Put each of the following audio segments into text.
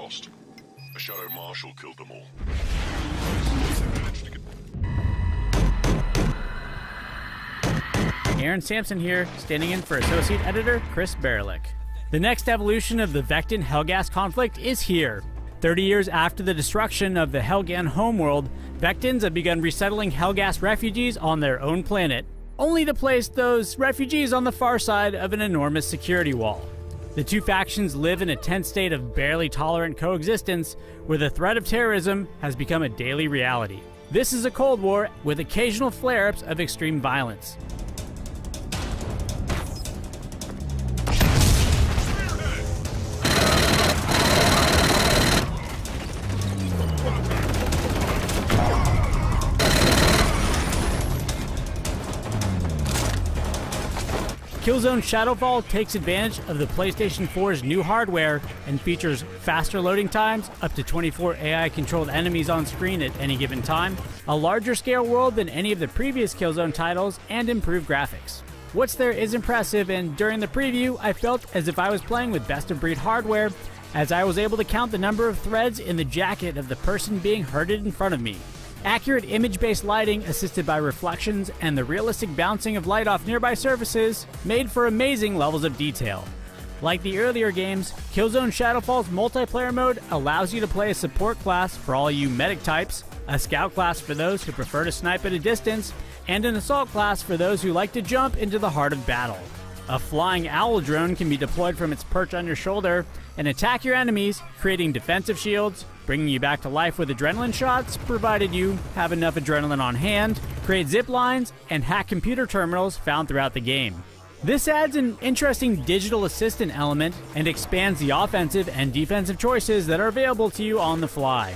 lost. A Shadow Marshal killed them all. Aaron Sampson here, standing in for Associate Editor Chris Berlick. The next evolution of the Vectin Helghast conflict is here. 30 years after the destruction of the Helghan homeworld, Vectins have begun resettling Helghast refugees on their own planet, only to place those refugees on the far side of an enormous security wall. The two factions live in a tense state of barely tolerant coexistence, where the threat of terrorism has become a daily reality. This is a Cold War with occasional flare-ups of extreme violence. Killzone Shadowfall takes advantage of the PlayStation 4's new hardware and features faster loading times, up to 24 AI-controlled enemies on screen at any given time, a larger scale world than any of the previous Killzone titles, and improved graphics. What's there is impressive, and during the preview, I felt as if I was playing with best-of-breed hardware, as I was able to count the number of threads in the jacket of the person being herded in front of me. Accurate image-based lighting assisted by reflections and the realistic bouncing of light off nearby surfaces made for amazing levels of detail. Like the earlier games, Killzone Shadowfall's multiplayer mode allows you to play a support class for all you medic types, a scout class for those who prefer to snipe at a distance, and an assault class for those who like to jump into the heart of battle. A flying owl drone can be deployed from its perch on your shoulder and attack your enemies, creating defensive shields, bringing you back to life with adrenaline shots, provided you have enough adrenaline on hand, create zip lines, and hack computer terminals found throughout the game. This adds an interesting digital assistant element and expands the offensive and defensive choices that are available to you on the fly.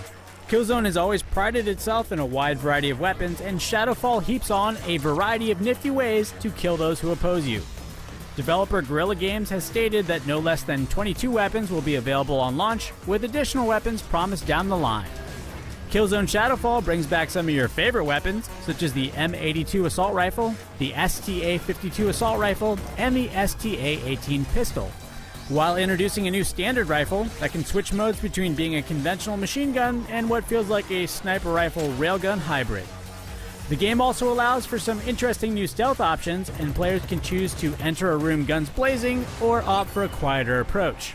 Killzone has always prided itself in a wide variety of weapons, and Shadowfall heaps on a variety of nifty ways to kill those who oppose you. Developer Guerrilla Games has stated that no less than 22 weapons will be available on launch, with additional weapons promised down the line. Killzone Shadowfall brings back some of your favorite weapons, such as the M82 Assault Rifle, the STA-52 Assault Rifle, and the STA-18 Pistol, while introducing a new standard rifle that can switch modes between being a conventional machine gun and what feels like a sniper rifle railgun hybrid. The game also allows for some interesting new stealth options, and players can choose to enter a room guns blazing or opt for a quieter approach.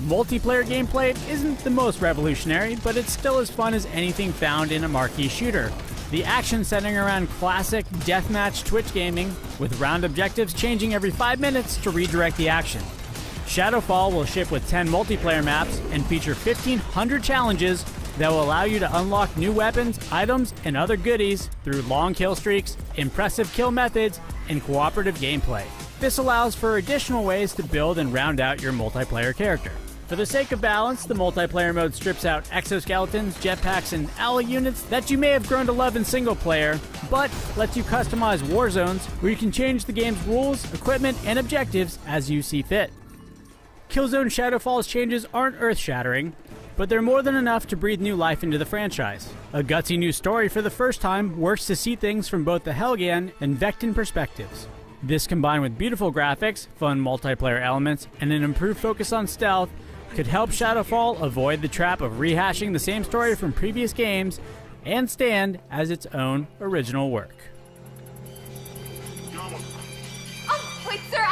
Multiplayer gameplay isn't the most revolutionary, but it's still as fun as anything found in a marquee shooter. The action centering around classic deathmatch Twitch gaming, with round objectives changing every 5 minutes to redirect the action. Shadowfall will ship with 10 multiplayer maps and feature 1,500 challenges that will allow you to unlock new weapons, items, and other goodies through long kill streaks, impressive kill methods, and cooperative gameplay. This allows for additional ways to build and round out your multiplayer character. For the sake of balance, the multiplayer mode strips out exoskeletons, jetpacks, and ally units that you may have grown to love in single player, but lets you customize war zones where you can change the game's rules, equipment, and objectives as you see fit. Killzone Shadowfall's changes aren't earth-shattering, but they're more than enough to breathe new life into the franchise. A gutsy new story for the first time works to see things from both the Helghan and Vectin perspectives. This, combined with beautiful graphics, fun multiplayer elements, and an improved focus on stealth, could help Shadowfall avoid the trap of rehashing the same story from previous games and stand as its own original work. Oh, wait, sir,